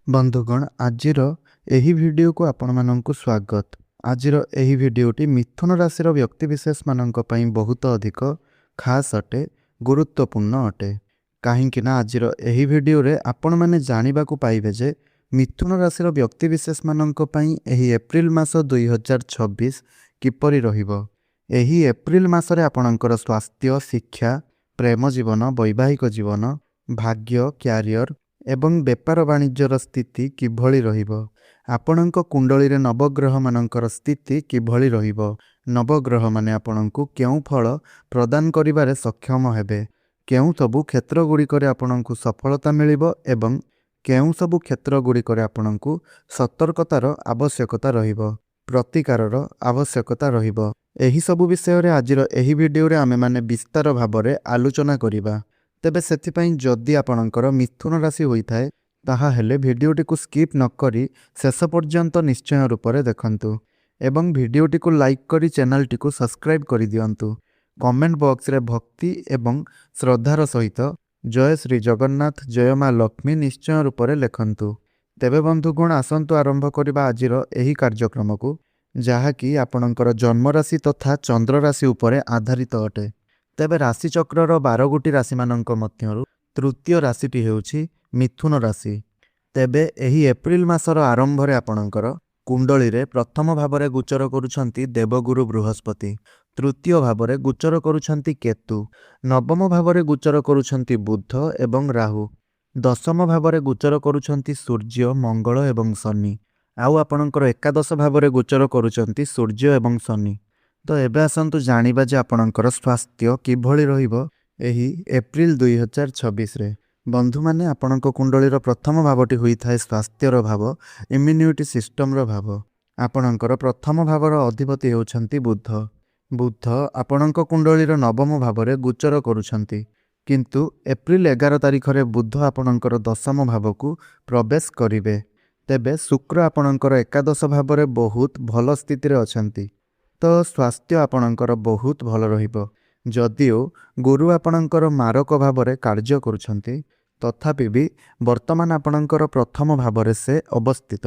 बंधुगण आजिर एही वीडियो को आपण माननकु स्वागत। आजिर एही वीडियोटी मिथुन राशिर व्यक्तिविशेष माननक पई बहुत अधिक खास अटे, गुरुत्वपूर्ण अटे। काहेकि ना आजिर एही वीडियो रे आपण माने जानिबाकु पाइबे जे मिथुन राशिर व्यक्तिविशेष माननक पई एही एप्रिल मास 2026 किपरि रहिबो। एही एप्रिल मासरे आपणकर स्वास्थ्य, शिक्षा, प्रेम जीवन, वैवाहिक जीवन, भाग्य, क्यारियर एवं बेपार वाणिज्यर स्थिति किभଳି रहिबो। आपणक कुंडली रे नवग्रह मानकर स्थिति किभଳି रहिबो। नवग्रह माने आपणकु केउ फल प्रदान करिबारे सक्षम हेबे, केउ सबु क्षेत्र गुड़िकरे आपणकु सफलता मिलिबो एवं केउ सबु क्षेत्र गुड़िकरे आपणकु सतर्कतार आवश्यकता रहिबो, प्रतिकारर आवश्यकता रहिबो। एही सबु विषय रे आजिर एही वीडियो रे आमे माने विस्तार भाबरे आलोचना करिबा। तेबे सेथिपाई जदि आपणकर मिथुन राशि होइथाय ताहा हेले वीडियोटी को स्किप न करी शेष पर्यंत निश्चय रूप से देखंतु एवं वीडियोटी को लाइक करी चैनलटी को सब्सक्राइब करि दियंतु। कमेंट बॉक्स रे भक्ति एवं श्रद्धार सहित जय श्री जगन्नाथ, जय माँ लक्ष्मी निश्चय रूप से लेखंतु। तेबे बंधुगण आसंतु आरंभ करिबा आजिर एही कार्यक्रम को, जहाँकि आपणकर जन्म राशि तथा चंद्र राशि उपरे आधारित अटे। तेबे राशि चक्रर 12 गोटी राशि मानक मध्यरु तृतीय राशिटी हेउछि मिथुन राशि। तेबे एही एप्रिल मासर आरंभ रे आपणकर कुंडली रे प्रथम भावरे गोचर करुछंती देवगुरु बृहस्पति, तृतीय भावरे गोचर करुछंती केतु, नवम भावरे गोचर करुछंती बुध एवं राहु, दशम भावरे गोचर करुछंती सूर्य, मंगल एवं शनि, आउ आपणकर एकादश भावरे गोचर करुछंती सूर्य एवं शनि। तो एबे आसंतु जानिबा जे आपणकर स्वास्थ्य किभଳି रहिबो एही एप्रिल 2026 रे। बंधु माने आपणक कुंडलीर प्रथम भावटी होई थाए स्वास्थ्यर भाव, इम्यूनिटी सिस्टम रो भाव। आपणकर प्रथम भावर अधिपति हेउछंती बुध। बुध आपणक कुंडलीर नवम भावरे गोचर करुछंती, किंतु एप्रिल 11 तारिख रे बुध आपणकर दशम भावकु प्रवेश करिवे। तेबे शुक्र आपणकर एकादश भावरे बहुत भल स्थिति रे अछंती, तो स्वास्थ्य आपणकर बहुत भल रहिबो। जदिओ गुरु आपणकर मारक भावरे कार्य करुछंती, तथापि भी वर्तमान आपणकर प्रथम भावरे से अवस्थित,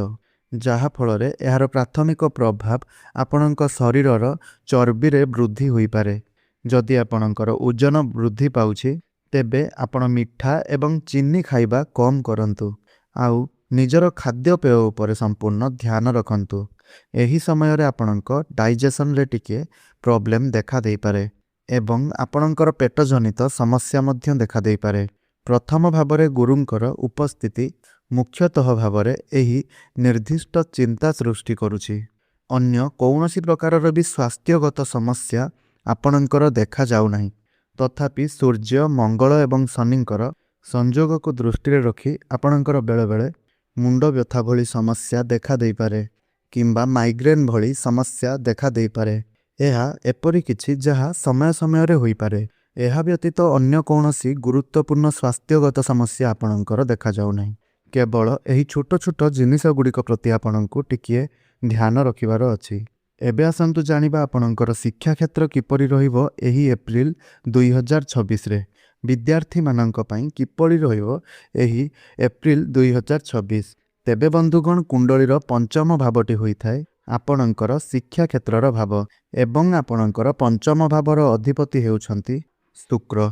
जहा फलरे एहार प्राथमिक प्रभाव आपणक शरीरर चर्बी रे वृद्धि होई पारे। जदि आपणकर ओजन वृद्धि पाउछि तेबे आपण मिठा एवं चीनी खाइबा कम करंतु, आउ निजर खाद्यपेय उपरे संपूर्ण ध्यान रखंतु। एही समय रे आपणक डाइजेशन रे टिके प्रॉब्लम देखा देई पारे एवं आपणकर पेट जनित समस्या मध्य देखा देई पारे। प्रथम भावरे गुरुंकर उपस्थिति मुख्यतः भावरे एही निर्दिष्ट चिंता सृष्टि करुछि। अन्य कौनसी प्रकारर भी स्वास्थ्यगत समस्या आपणकर देखा जाउ नाही। तथापि सूर्य, मंगल एवं शनिंकर संयोग को दृष्टि रे रखी आपणकर बेले बेले मुंड व्यथा भली समस्या देखा देई पारे किंबा माइग्रेन भली समस्या देखा देई पारे। एहा एपरि किछि जहा समय समय रे होई पारे। एहा व्यतीत अन्य कौनसी गुरुत्वपूर्ण स्वास्थ्यगत समस्या आपणकर देखा जाउ नाही। केवल एही छोट छोट जिनिस गुड़िक प्रति आपणको टिकिए ध्यान रखिबार अछि। एबे आसंतु जानिबा आपणकर शिक्षा क्षेत्र किपरि रहिबो एही एप्रिल 2026 रे। विद्यार्थी माननक पई किपरि रहिबो एही एप्रिल 2026। तेबे बंधुगण कुंडलीर पंचम भावटी होई थाए आपणकर शिक्षा क्षेत्रर भाव एवं आपणकर पंचम भावर अधिपति हेउछंती शुक्र।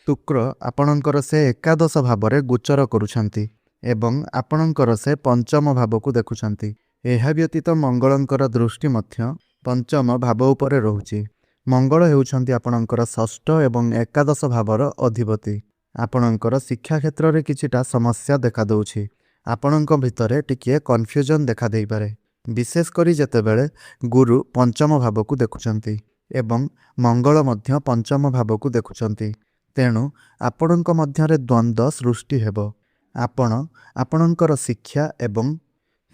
शुक्र आपणकर से एकादश भावरे गोचर करुछंती एवं आपणकर से पंचम भाव को देखुछंती। एहा व्यतीत मंगलंकर दृष्टि मध्य पंचम भाव उपरे रहुछि। मंगल हेउछंती आपणकर षष्ठ एवं एकादश भावर अधिपति। आपणकर शिक्षा क्षेत्र रे किछिटा समस्या देखा दउछि। आपणक भितरे टिकिए कन्फ्यूजन देखा देई पारे, विशेष करी जेतेबेले गुरु पंचम भाव को देखुछंती एवं मंगल मध्य पंचम भाव को देखुछंती। तेणु आपणक मध्यरे द्वंद्व सृष्टि हेबो। आपणकर शिक्षा एवं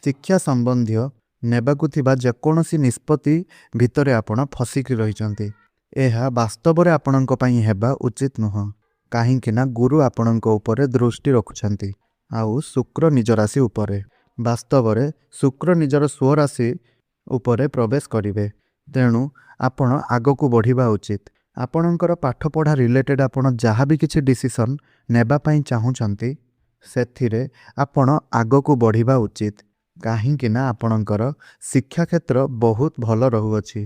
शिक्षा संबंधी नेबाकु थिबा जेकोनसी निष्पत्ति भितरे आपण फसिकी रहिचंती। एहा वास्तव रे आपणक पई हेबा उचित नुह, काहेकि ना गुरु आपणक उपरे दृष्टि रखुछंती आउ शुक्र निज राशि उपरे। वास्तव रे शुक्र निजर स्वराशि उपरे प्रवेश करिवे। तेणु आपण आगकू बढ़िबा उचित। आपणकर पाठ पढ़ा रिलेटेड आपण जहाँ भी किसी डिसीजन नेबा पई चाहुचंती ସେଥିରେ ଆପଣ ଆଗକୁ ବଢ଼ିବା ଉଚିତ, କାହିଁକି ନା ଆପଣଙ୍କର ଶିକ୍ଷା କ୍ଷେତ୍ର ବହୁତ ଭଲ ରହୁଅଛି।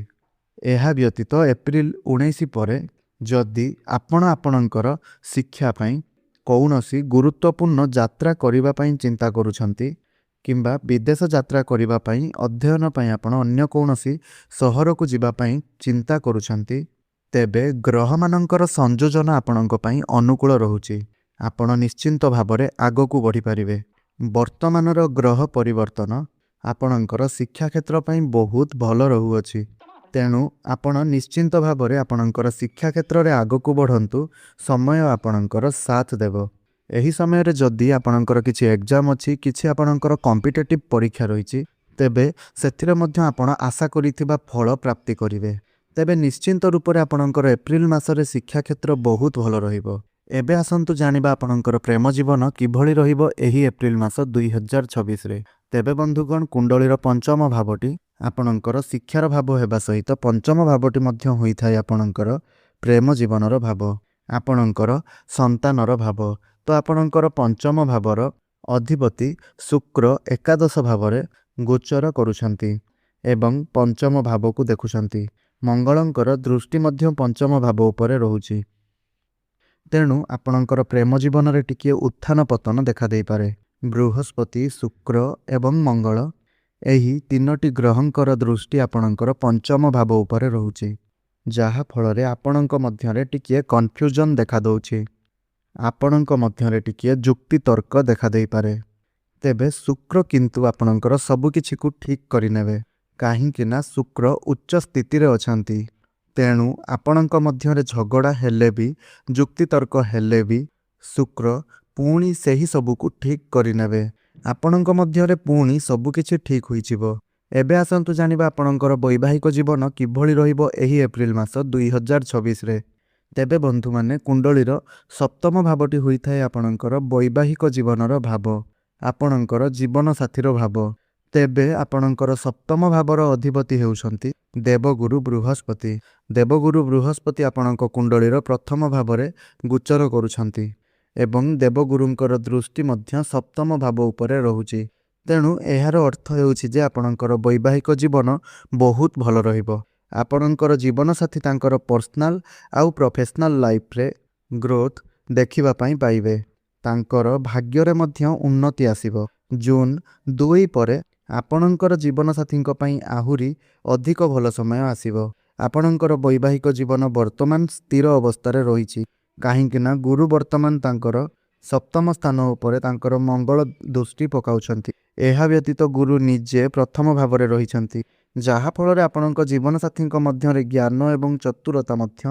ଏହା ବ୍ୟତୀତ ଏପ୍ରିଲ 19 ପରେ ଯଦି ଆପଣ ଆପଣଙ୍କର ଶିକ୍ଷା ପାଇଁ କୌଣସି ଗୁରୁତ୍ୱପୂର୍ଣ୍ଣ ଯାତ୍ରା କରିବା ପାଇଁ ଚିନ୍ତା କରୁଛନ୍ତି କିମ୍ବା ବିଦେଶ ଯାତ୍ରା କରିବା ପାଇଁ ଅଧ୍ୟୟନ ପାଇଁ ଆପଣ ଅନ୍ୟ କୌଣସି ସହରକୁ ଯିବା ପାଇଁ ଚିନ୍ତା କରୁଛନ୍ତି, ତେବେ ଗ୍ରହମାନଙ୍କର ସଂଯୋଜନା ଆପଣଙ୍କ ପାଇଁ ଅନୁକୂଳ ରହୁଛି। ଆପଣ ନିଶ୍ଚିନ୍ତ ଭାବରେ ଆଗକୁ ବଢ଼ିପାରିବେ। ବର୍ତ୍ତମାନର ଗ୍ରହ ପରିବର୍ତ୍ତନ ଆପଣଙ୍କର ଶିକ୍ଷା କ୍ଷେତ୍ର ପାଇଁ ବହୁତ ଭଲ ରହୁଅଛି। ତେଣୁ ଆପଣ ନିଶ୍ଚିନ୍ତ ଭାବରେ ଆପଣଙ୍କର ଶିକ୍ଷା କ୍ଷେତ୍ରରେ ଆଗକୁ ବଢ଼ନ୍ତୁ। ସମୟ ଆପଣଙ୍କର ସାଥ ଦେବ। ଏହି ସମୟରେ ଯଦି ଆପଣଙ୍କର କିଛି ଏକ୍ଜାମ୍ ଅଛି, କିଛି ଆପଣଙ୍କର କମ୍ପିଟେଟିଭ୍ ପରୀକ୍ଷା ରହିଛି, ତେବେ ସେଥିରେ ମଧ୍ୟ ଆପଣ ଆଶା କରିଥିବା ଫଳ ପ୍ରାପ୍ତି କରିବେ। ତେବେ ନିଶ୍ଚିନ୍ତ ରୂପରେ ଆପଣଙ୍କର ଏପ୍ରିଲ ମାସରେ ଶିକ୍ଷା କ୍ଷେତ୍ର ବହୁତ ଭଲ ରହିବ। ଏବେ ଆସନ୍ତୁ ଜାଣିବା ଆପଣଙ୍କର ପ୍ରେମ ଜୀବନ କିଭଳି ରହିବ ଏହି ଏପ୍ରିଲ ମାସ 2026ରେ। ତେବେ ବନ୍ଧୁଗଣ, କୁଣ୍ଡଳୀର ପଞ୍ଚମ ଭାବଟି ଆପଣଙ୍କର ଶିକ୍ଷାର ଭାବ ହେବା ସହିତ ପଞ୍ଚମ ଭାବଟି ମଧ୍ୟ ହୋଇଥାଏ ଆପଣଙ୍କର ପ୍ରେମ ଜୀବନର ଭାବ, ଆପଣଙ୍କର ସନ୍ତାନର ଭାବ। ତ ଆପଣଙ୍କର ପଞ୍ଚମ ଭାବର ଅଧିପତି ଶୁକ୍ର ଏକାଦଶ ଭାବରେ ଗୋଚର କରୁଛନ୍ତି ଏବଂ ପଞ୍ଚମ ଭାବକୁ ଦେଖୁଛନ୍ତି। ମଙ୍ଗଳଙ୍କର ଦୃଷ୍ଟି ମଧ୍ୟ ପଞ୍ଚମ ଭାବ ଉପରେ ରହୁଛି। ତେଣୁ ଆପଣଙ୍କର ପ୍ରେମ ଜୀବନରେ ଟିକିଏ ଉତ୍ଥାନ ପତନ ଦେଖାଦେଇପାରେ। ବୃହସ୍ପତି, ଶୁକ୍ର ଏବଂ ମଙ୍ଗଳ ଏହି ତିନୋଟି ଗ୍ରହଙ୍କର ଦୃଷ୍ଟି ଆପଣଙ୍କର ପଞ୍ଚମ ଭାବ ଉପରେ ରହୁଛି, ଯାହାଫଳରେ ଆପଣଙ୍କ ମଧ୍ୟରେ ଟିକିଏ କନଫ୍ୟୁଜନ୍ ଦେଖାଦେଉଛି। ଆପଣଙ୍କ ମଧ୍ୟରେ ଟିକିଏ ଯୁକ୍ତିତର୍କ ଦେଖାଦେଇପାରେ। ତେବେ ଶୁକ୍ର କିନ୍ତୁ ଆପଣଙ୍କର ସବୁକିଛିକୁ ଠିକ୍ କରିନେବେ, କାହିଁକି ନା ଶୁକ୍ର ଉଚ୍ଚ ସ୍ଥିତିରେ ଅଛନ୍ତି। ତେଣୁ ଆପଣଙ୍କ ମଧ୍ୟରେ ଝଗଡ଼ା ହେଲେ ବି, ଯୁକ୍ତିତର୍କ ହେଲେ ବି ଶୁକ୍ର ପୁଣି ସେହି ସବୁକୁ ଠିକ୍ କରିନେବେ। ଆପଣଙ୍କ ମଧ୍ୟରେ ପୁଣି ସବୁକିଛି ଠିକ୍ ହୋଇଯିବ। ଏବେ ଆସନ୍ତୁ ଜାଣିବା ଆପଣଙ୍କର ବୈବାହିକ ଜୀବନ କିଭଳି ରହିବ ଏହି ଏପ୍ରିଲ ମାସ 2026ରେ। ତେବେ ବନ୍ଧୁମାନେ, କୁଣ୍ଡଳୀର ସପ୍ତମ ଭାବଟି ହୋଇଥାଏ ଆପଣଙ୍କର ବୈବାହିକ ଜୀବନର ଭାବ, ଆପଣଙ୍କର ଜୀବନସାଥୀର ଭାବ। ତେବେ ଆପଣଙ୍କର ସପ୍ତମ ଭାବର ଅଧିପତି ହେଉଛନ୍ତି ଦେବଗୁରୁ ବୃହସ୍ପତି। ଦେବଗୁରୁ ବୃହସ୍ପତି ଆପଣଙ୍କ କୁଣ୍ଡଳୀର ପ୍ରଥମ ଭାବରେ ଗୋଚର କରୁଛନ୍ତି ଏବଂ ଦେବଗୁରୁଙ୍କର ଦୃଷ୍ଟି ମଧ୍ୟ ସପ୍ତମ ଭାବ ଉପରେ ରହୁଛି। ତେଣୁ ଏହାର ଅର୍ଥ ହେଉଛି ଯେ ଆପଣଙ୍କର ବୈବାହିକ ଜୀବନ ବହୁତ ଭଲ ରହିବ। ଆପଣଙ୍କର ଜୀବନସାଥୀ ତାଙ୍କର ପର୍ସନାଲ ଆଉ ପ୍ରଫେସନାଲ ଲାଇଫ୍ରେ ଗ୍ରୋଥ୍ ଦେଖିବା ପାଇଁ ପାଇବେ। ତାଙ୍କର ଭାଗ୍ୟରେ ମଧ୍ୟ ଉନ୍ନତି ଆସିବ। ଜୁନ 2 ପରେ ଆପଣଙ୍କର ଜୀବନସାଥୀଙ୍କ ପାଇଁ ଆହୁରି ଅଧିକ ଭଲ ସମୟ ଆସିବ। ଆପଣଙ୍କର ବୈବାହିକ ଜୀବନ ବର୍ତ୍ତମାନ ସ୍ଥିର ଅବସ୍ଥାରେ ରହିଛି, କାହିଁକି ନା ଗୁରୁ ବର୍ତ୍ତମାନ ତାଙ୍କର ସପ୍ତମ ସ୍ଥାନ ଉପରେ ତାଙ୍କର ମଙ୍ଗଳ ଦୃଷ୍ଟି ପକାଉଛନ୍ତି। ଏହା ବ୍ୟତୀତ ଗୁରୁ ନିଜେ ପ୍ରଥମ ଭାବରେ ରହିଛନ୍ତି, ଯାହାଫଳରେ ଆପଣଙ୍କ ଜୀବନସାଥୀଙ୍କ ମଧ୍ୟରେ ଜ୍ଞାନ ଏବଂ ଚତୁରତା ମଧ୍ୟ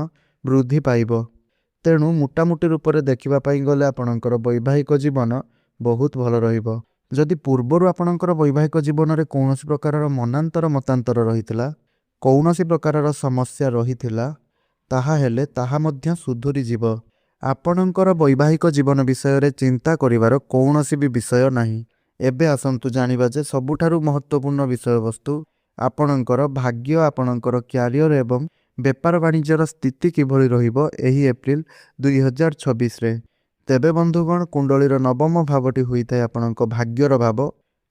ବୃଦ୍ଧି ପାଇବ। ତେଣୁ ମୋଟାମୋଟି ରୂପରେ ଦେଖିବା ପାଇଁ ଗଲେ ଆପଣଙ୍କର ବୈବାହିକ ଜୀବନ ବହୁତ ଭଲ ରହିବ। ଯଦି ପୂର୍ବରୁ ଆପଣଙ୍କର ବୈବାହିକ ଜୀବନରେ କୌଣସି ପ୍ରକାରର ମନାନ୍ତର ମତାନ୍ତର ରହିଥିଲା, କୌଣସି ପ୍ରକାରର ସମସ୍ୟା ରହିଥିଲା, ତାହେଲେ ତାହା ମଧ୍ୟ ସୁଧୁରିଯିବ। ଆପଣଙ୍କର ବୈବାହିକ ଜୀବନ ବିଷୟରେ ଚିନ୍ତା କରିବାର କୌଣସି ବି ବିଷୟ ନାହିଁ। ଏବେ ଆସନ୍ତୁ ଜାଣିବା ଯେ ସବୁଠାରୁ ମହତ୍ତ୍ୱପୂର୍ଣ୍ଣ ବିଷୟବସ୍ତୁ ଆପଣଙ୍କର ଭାଗ୍ୟ, ଆପଣଙ୍କର କ୍ୟାରିୟର ଏବଂ ବେପାର ବାଣିଜ୍ୟର ସ୍ଥିତି କିଭଳି ରହିବ ଏହି ଏପ୍ରିଲ 2026ରେ। ତେବେ ବନ୍ଧୁଗଣ, କୁଣ୍ଡଳୀର ନବମ ଭାବଟି ହୋଇଥାଏ ଆପଣଙ୍କ ଭାଗ୍ୟର ଭାବ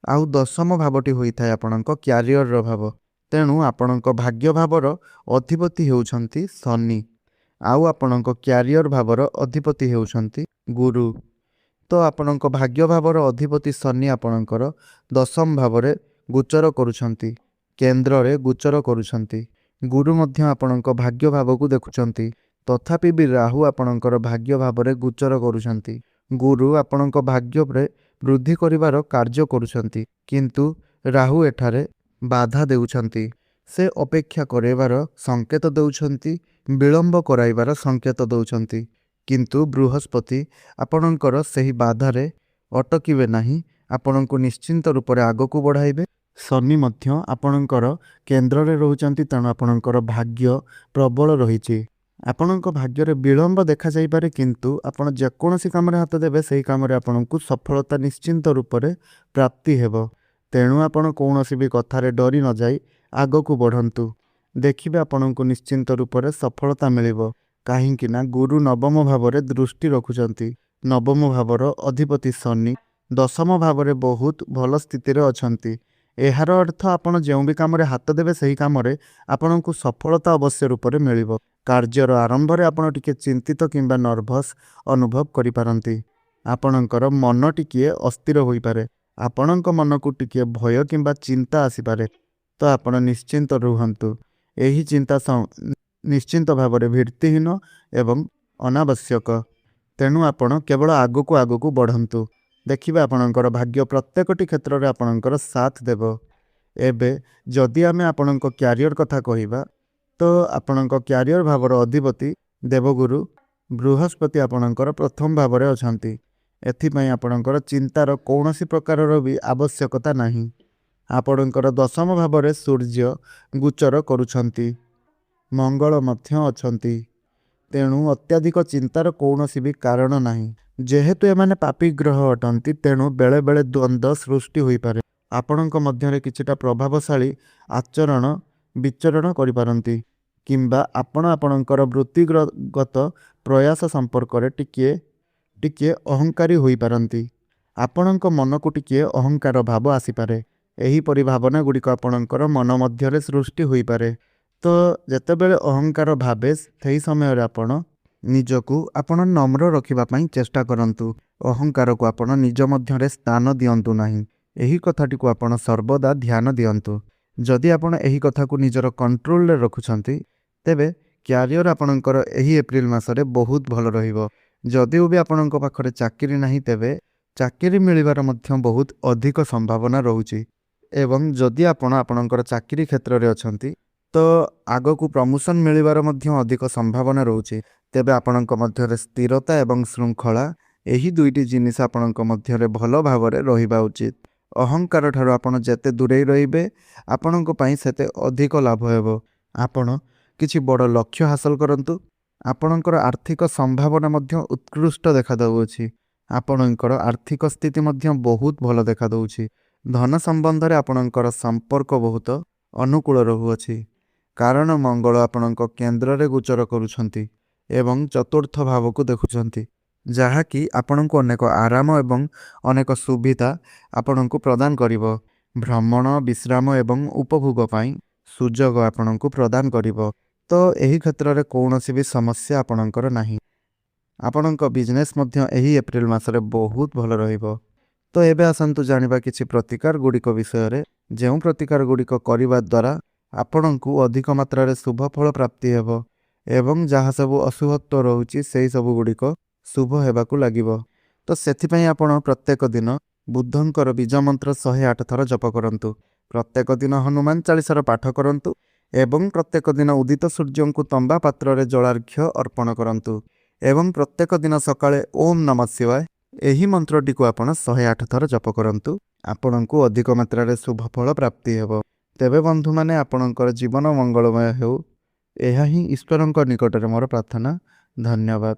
ଆଉ ଦଶମ ଭାବଟି ହୋଇଥାଏ ଆପଣଙ୍କ କ୍ୟାରିୟରର ଭାବ। ତେଣୁ ଆପଣଙ୍କ ଭାଗ୍ୟ ଭାବର ଅଧିପତି ହେଉଛନ୍ତି ଶନି ଆଉ ଆପଣଙ୍କ କ୍ୟାରିୟର ଭାବର ଅଧିପତି ହେଉଛନ୍ତି ଗୁରୁ। ତ ଆପଣଙ୍କ ଭାଗ୍ୟ ଭାବର ଅଧିପତି ଶନି ଆପଣଙ୍କର ଦଶମ ଭାବରେ ଗୋଚର କରୁଛନ୍ତି, କେନ୍ଦ୍ରରେ ଗୋଚର କରୁଛନ୍ତି। ଗୁରୁ ମଧ୍ୟ ଆପଣଙ୍କ ଭାଗ୍ୟ ଭାବକୁ ଦେଖୁଛନ୍ତି। ତଥାପି ବି ରାହୁ ଆପଣଙ୍କର ଭାଗ୍ୟ ଭାବରେ ଗୋଚର କରୁଛନ୍ତି। ଗୁରୁ ଆପଣଙ୍କ ଭାଗ୍ୟରେ ବୃଦ୍ଧି କରିବାର କାର୍ଯ୍ୟ କରୁଛନ୍ତି, କିନ୍ତୁ ରାହୁ ଏଠାରେ ବାଧା ଦେଉଛନ୍ତି। ସେ ଅପେକ୍ଷା କରାଇବାର ସଂକେତ ଦେଉଛନ୍ତି, ବିଳମ୍ବ କରାଇବାର ସଂକେତ ଦେଉଛନ୍ତି। କିନ୍ତୁ ବୃହସ୍ପତି ଆପଣଙ୍କର ସେହି ବାଧାରେ ଅଟକିବେ ନାହିଁ, ଆପଣଙ୍କୁ ନିଶ୍ଚିନ୍ତ ରୂପରେ ଆଗକୁ ବଢ଼ାଇବେ। ଶନି ମଧ୍ୟ ଆପଣଙ୍କର କେନ୍ଦ୍ରରେ ରହୁଛନ୍ତି, ତେଣୁ ଆପଣଙ୍କର ଭାଗ୍ୟ ପ୍ରବଳ ରହିଛି। ଆପଣଙ୍କ ଭାଗ୍ୟରେ ବିଳମ୍ବ ଦେଖାଯାଇପାରେ, କିନ୍ତୁ ଆପଣ ଯେକୌଣସି କାମରେ ହାତ ଦେବେ ସେହି କାମରେ ଆପଣଙ୍କୁ ସଫଳତା ନିଶ୍ଚିନ୍ତ ରୂପରେ ପ୍ରାପ୍ତି ହେବ। ତେଣୁ ଆପଣ କୌଣସି ବି କଥାରେ ଡରି ନଯାଇ ଆଗକୁ ବଢ଼ନ୍ତୁ। ଦେଖିବେ ଆପଣଙ୍କୁ ନିଶ୍ଚିନ୍ତ ରୂପରେ ସଫଳତା ମିଳିବ, କାହିଁକି ନା ଗୁରୁ ନବମ ଭାବରେ ଦୃଷ୍ଟି ରଖୁଛନ୍ତି ନବମ ଭାବର ଅଧିପତି ଶନି ଦଶମ ଭାବରେ ବହୁତ ଭଲ ସ୍ଥିତିରେ ଅଛନ୍ତି। ଏହାର ଅର୍ଥ ଆପଣ ଯେଉଁ ବି କାମରେ ହାତ ଦେବେ ସେହି କାମରେ ଆପଣଙ୍କୁ ସଫଳତା ଅବଶ୍ୟ ରୂପରେ ମିଳିବ। କାର୍ଯ୍ୟର ଆରମ୍ଭରେ ଆପଣ ଟିକେ ଚିନ୍ତିତ କିମ୍ବା ନର୍ଭସ୍ ଅନୁଭବ କରିପାରନ୍ତି। ଆପଣଙ୍କର ମନ ଟିକିଏ ଅସ୍ଥିର ହୋଇପାରେ। ଆପଣଙ୍କ ମନକୁ ଟିକିଏ ଭୟ କିମ୍ବା ଚିନ୍ତା ଆସିପାରେ। ତ ଆପଣ ନିଶ୍ଚିନ୍ତ ରୁହନ୍ତୁ। ଏହି ଚିନ୍ତା ନିଶ୍ଚିନ୍ତ ଭାବରେ ଭିତ୍ତିହୀନ ଏବଂ ଅନାବଶ୍ୟକ। ତେଣୁ ଆପଣ କେବଳ ଆଗକୁ ଆଗକୁ ବଢ଼ନ୍ତୁ। ଦେଖିବେ ଆପଣଙ୍କର ଭାଗ୍ୟ ପ୍ରତ୍ୟେକଟି କ୍ଷେତ୍ରରେ ଆପଣଙ୍କର ସାଥ ଦେବ। ଏବେ ଯଦି ଆମେ ଆପଣଙ୍କ କ୍ୟାରିୟର କଥା କହିବା ତ ଆପଣଙ୍କ କ୍ୟାରିୟର ଭାବର ଅଧିପତି ଦେବଗୁରୁ ବୃହସ୍ପତି ଆପଣଙ୍କର ପ୍ରଥମ ଭାବରେ ଅଛନ୍ତି। ଏଥିପାଇଁ ଆପଣଙ୍କର ଚିନ୍ତାର କୌଣସି ପ୍ରକାରର ବି ଆବଶ୍ୟକତା ନାହିଁ। ଆପଣଙ୍କର ଦଶମ ଭାବରେ ସୂର୍ଯ୍ୟ ଗୋଚର କରୁଛନ୍ତି, ମଙ୍ଗଳ ମଧ୍ୟ ଅଛନ୍ତି। ତେଣୁ ଅତ୍ୟଧିକ ଚିନ୍ତାର କୌଣସି ବି କାରଣ ନାହିଁ। ଯେହେତୁ ଏମାନେ ପାପୀ ଗ୍ରହ ଅଟନ୍ତି ତେଣୁ ବେଳେବେଳେ ଦ୍ୱନ୍ଦ୍ୱ ସୃଷ୍ଟି ହୋଇପାରେ। ଆପଣଙ୍କ ମଧ୍ୟରେ କିଛିଟା ପ୍ରଭାବଶାଳୀ ଆଚରଣ ବିଚରଣ କରିପାରନ୍ତି କିମ୍ବା ଆପଣ ଆପଣଙ୍କର ବୃତ୍ତିଗତ ପ୍ରୟାସ ସମ୍ପର୍କରେ ଟିକିଏ ଅହଙ୍କାରୀ ହୋଇପାରନ୍ତି। ଆପଣଙ୍କ ମନକୁ ଟିକିଏ ଅହଙ୍କାର ଭାବ ଆସିପାରେ। ଏହିପରି ଭାବନା ଗୁଡ଼ିକ ଆପଣଙ୍କର ମନ ମଧ୍ୟରେ ସୃଷ୍ଟି ହୋଇପାରେ। ତ ଯେତେବେଳେ ଅହଙ୍କାର ଭାବେ ସେହି ସମୟରେ ଆପଣ ନିଜକୁ ନମ୍ର ରଖିବା ପାଇଁ ଚେଷ୍ଟା କରନ୍ତୁ। ଅହଙ୍କାରକୁ ଆପଣ ନିଜ ମଧ୍ୟରେ ସ୍ଥାନ ଦିଅନ୍ତୁ ନାହିଁ। ଏହି କଥାଟିକୁ ଆପଣ ସର୍ବଦା ଧ୍ୟାନ ଦିଅନ୍ତୁ। ଯଦି ଆପଣ ଏହି କଥାକୁ ନିଜର କଣ୍ଟ୍ରୋଲରେ ରଖୁଛନ୍ତି ତେବେ କ୍ୟାରିୟର ଆପଣଙ୍କର ଏହି ଏପ୍ରିଲ ମାସରେ ବହୁତ ଭଲ ରହିବ। ଯଦିଓ ବି ଆପଣଙ୍କ ପାଖରେ ଚାକିରି ନାହିଁ ତେବେ ଚାକିରି ମିଳିବାର ମଧ୍ୟ ବହୁତ ଅଧିକ ସମ୍ଭାବନା ରହୁଛି। ଏବଂ ଯଦି ଆପଣ ଆପଣଙ୍କର ଚାକିରି କ୍ଷେତ୍ରରେ ଅଛନ୍ତି ତ ଆଗକୁ ପ୍ରମୋସନ୍ ମିଳିବାର ମଧ୍ୟ ଅଧିକ ସମ୍ଭାବନା ରହୁଛି। ତେବେ ଆପଣଙ୍କ ମଧ୍ୟରେ ସ୍ଥିରତା ଏବଂ ଶୃଙ୍ଖଳା ଏହି ଦୁଇଟି ଜିନିଷ ଆପଣଙ୍କ ମଧ୍ୟରେ ଭଲ ଭାବରେ ରହିବା ଉଚିତ। ଅହଙ୍କାର ଠାରୁ ଆପଣ ଯେତେ ଦୂରେଇ ରହିବେ ଆପଣଙ୍କ ପାଇଁ ସେତେ ଅଧିକ ଲାଭ ହେବ। ଆପଣ କିଛି ବଡ଼ ଲକ୍ଷ୍ୟ ହାସଲ କରନ୍ତୁ। ଆପଣଙ୍କର ଆର୍ଥିକ ସମ୍ଭାବନା ମଧ୍ୟ ଉତ୍କୃଷ୍ଟ ଦେଖାଦେଉଅଛି। ଆପଣଙ୍କର ଆର୍ଥିକ ସ୍ଥିତି ମଧ୍ୟ ବହୁତ ଭଲ ଦେଖାଦେଉଛି। ଧନ ସମ୍ବନ୍ଧରେ ଆପଣଙ୍କର ସମ୍ପର୍କ ବହୁତ ଅନୁକୂଳ ରହୁଅଛି। କାରଣ ମଙ୍ଗଳ ଆପଣଙ୍କ କେନ୍ଦ୍ରରେ ଗୋଚର କରୁଛନ୍ତି ଏବଂ ଚତୁର୍ଥ ଭାବକୁ ଦେଖୁଛନ୍ତି, ଯାହାକି ଆପଣଙ୍କୁ ଅନେକ ଆରାମ ଏବଂ ଅନେକ ସୁବିଧା ଆପଣଙ୍କୁ ପ୍ରଦାନ କରିବ। ଭ୍ରମଣ, ବିଶ୍ରାମ ଏବଂ ଉପଭୋଗ ପାଇଁ ସୁଯୋଗ ଆପଣଙ୍କୁ ପ୍ରଦାନ କରିବ। ତ ଏହି କ୍ଷେତ୍ରରେ କୌଣସି ବି ସମସ୍ୟା ଆପଣଙ୍କର ନାହିଁ। ଆପଣଙ୍କ ବିଜନେସ୍ ମଧ୍ୟ ଏହି ଏପ୍ରିଲ ମାସରେ ବହୁତ ଭଲ ରହିବ। ତ ଏବେ ଆସନ୍ତୁ ଜାଣିବା କିଛି ପ୍ରତିକାର ଗୁଡ଼ିକ ବିଷୟରେ, ଯେଉଁ ପ୍ରତିକାର ଗୁଡ଼ିକ କରିବା ଦ୍ୱାରା ଆପଣଙ୍କୁ ଅଧିକ ମାତ୍ରାରେ ଶୁଭ ଫଳ ପ୍ରାପ୍ତି ହେବ ଏବଂ ଯାହା ସବୁ ଅଶୁଭତ୍ୱ ରହୁଛି ସେହି ସବୁ ଗୁଡ଼ିକ ଶୁଭ ହେବାକୁ ଲାଗିବ। ତ ସେଥିପାଇଁ ଆପଣ ପ୍ରତ୍ୟେକ ଦିନ ବୁଦ୍ଧଙ୍କର ବୀଜ ମନ୍ତ୍ର 108 ଥର ଜପ କରନ୍ତୁ। ପ୍ରତ୍ୟେକ ଦିନ ହନୁମାନ ଚାଳିଶାର ପାଠ କରନ୍ତୁ ଏବଂ ପ୍ରତ୍ୟେକ ଦିନ ଉଦିତ ସୂର୍ଯ୍ୟଙ୍କୁ ତମ୍ବା ପାତ୍ରରେ ଜଳାର୍ଘ୍ୟ ଅର୍ପଣ କରନ୍ତୁ ଏବଂ ପ୍ରତ୍ୟେକ ଦିନ ସକାଳେ ଓମ୍ ନମଃ ଶିବାୟ ଏହି ମନ୍ତ୍ରଟିକୁ ଆପଣ 108 ଥର ଜପ କରନ୍ତୁ। ଆପଣଙ୍କୁ ଅଧିକ ମାତ୍ରାରେ ଶୁଭ ଫଳ ପ୍ରାପ୍ତି ହେବ। ତେବେ ବନ୍ଧୁମାନେ ଆପଣଙ୍କର ଜୀବନ ମଙ୍ଗଳମୟ ହେଉ, ଏହା ହିଁ ଈଶ୍ୱରଙ୍କ ନିକଟରେ ମୋର ପ୍ରାର୍ଥନା। ଧନ୍ୟବାଦ।